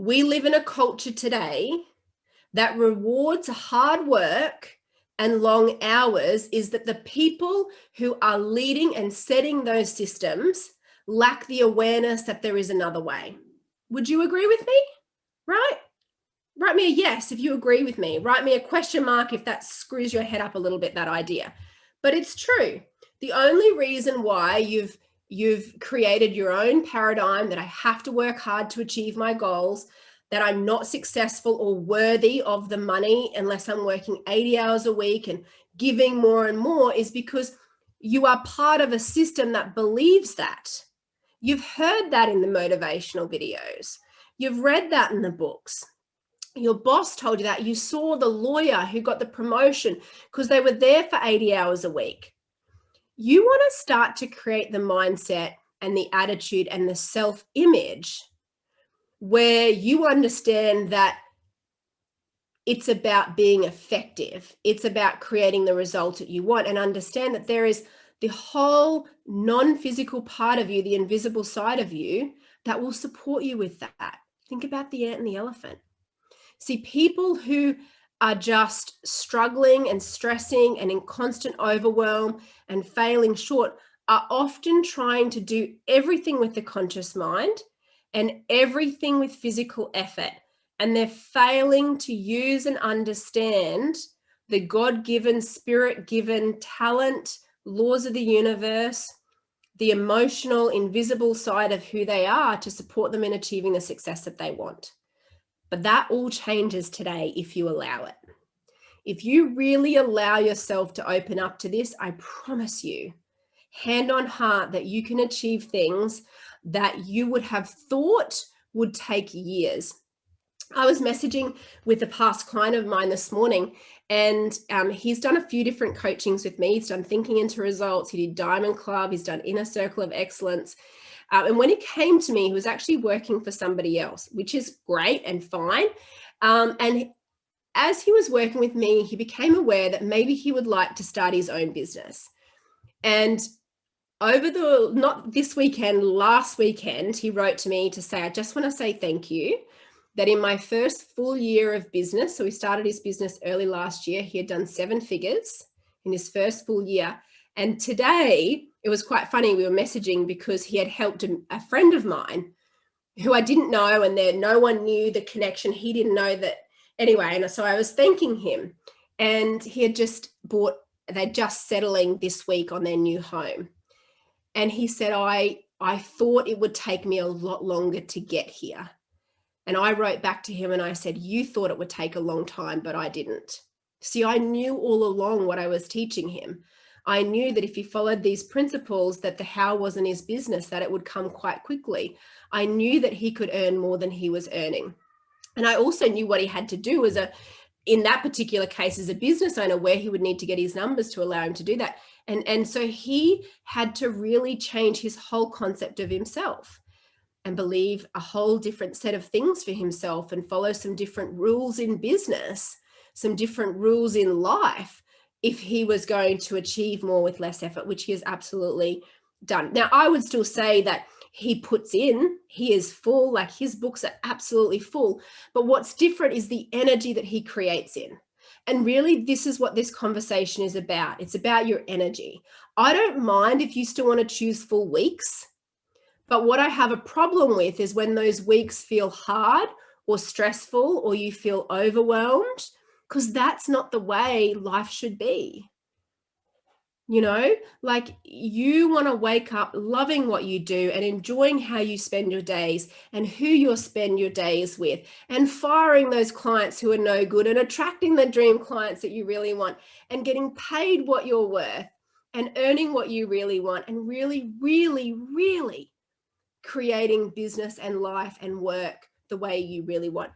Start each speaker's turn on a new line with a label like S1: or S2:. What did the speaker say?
S1: We live in a culture today that rewards hard work and long hours is that the people who are leading and setting those systems lack the awareness that there is another way. Would you agree with me? Right? Write me a yes if you agree with me. Write me a question mark if that screws your head up a little bit, that idea. But it's true. The only reason why you've created your own paradigm that I have to work hard to achieve my goals, that I'm not successful or worthy of the money unless I'm working 80 hours a week and giving more and more, is because you are part of a system that believes that. You've heard that in the motivational videos. You've read that in the books. Your boss told you that. You saw the lawyer who got the promotion because they were there for 80 hours a week. You want to start to create the mindset and the attitude and the self-image where you understand that it's about being effective. It's about creating the results that you want, and understand that there is the whole non-physical part of you, the invisible side of you, that will support you with that. Think about the ant and the elephant. See, people who are just struggling and stressing and in constant overwhelm and failing short are often trying to do everything with the conscious mind and everything with physical effort. And they're failing to use and understand the God-given, spirit-given talent, laws of the universe, the emotional, invisible side of who they are to support them in achieving the success that they want. But that all changes today if you allow it. If you really allow yourself to open up to this, I promise you, hand on heart, that you can achieve things that you would have thought would take years. I was messaging with a past client of mine this morning, and he's done a few different coachings with me. He's done Thinking into Results. He did Diamond Club. He's done Inner Circle of Excellence. And when he came to me, he was actually working for somebody else, which is great and fine. And as he was working with me, he became aware that maybe he would like to start his own business. And over not this weekend, last weekend, he wrote to me to say, I just want to say thank you, that in my first full year of business, so he started his business early last year, he had done 7 figures in his first full year. And today, it was quite funny, we were messaging because he had helped a friend of mine who I didn't know, and no one knew the connection. He didn't know that anyway. And so I was thanking him, and he had just they're just settling this week on their new home. And he said, I thought it would take me a lot longer to get here. And I wrote back to him and I said, you thought it would take a long time, but I didn't. See, I knew all along what I was teaching him. I knew that if he followed these principles, that the how wasn't his business, that it would come quite quickly. I knew that he could earn more than he was earning. And I also knew what he had to do in that particular case, as a business owner, where he would need to get his numbers to allow him to do that. And so he had to really change his whole concept of himself and believe a whole different set of things for himself, and follow some different rules in business, some different rules in life, if he was going to achieve more with less effort, which he has absolutely done. Now, I would still say that he is full, like his books are absolutely full. But what's different is the energy that he creates in. And really, this is what this conversation is about. It's about your energy. I don't mind if you still want to choose full weeks. But what I have a problem with is when those weeks feel hard or stressful, or you feel overwhelmed, because that's not the way life should be. You know, like, you want to wake up loving what you do and enjoying how you spend your days and who you'll spend your days with, and firing those clients who are no good and attracting the dream clients that you really want, and getting paid what you're worth and earning what you really want, and really, really, really creating business and life and work the way you really want.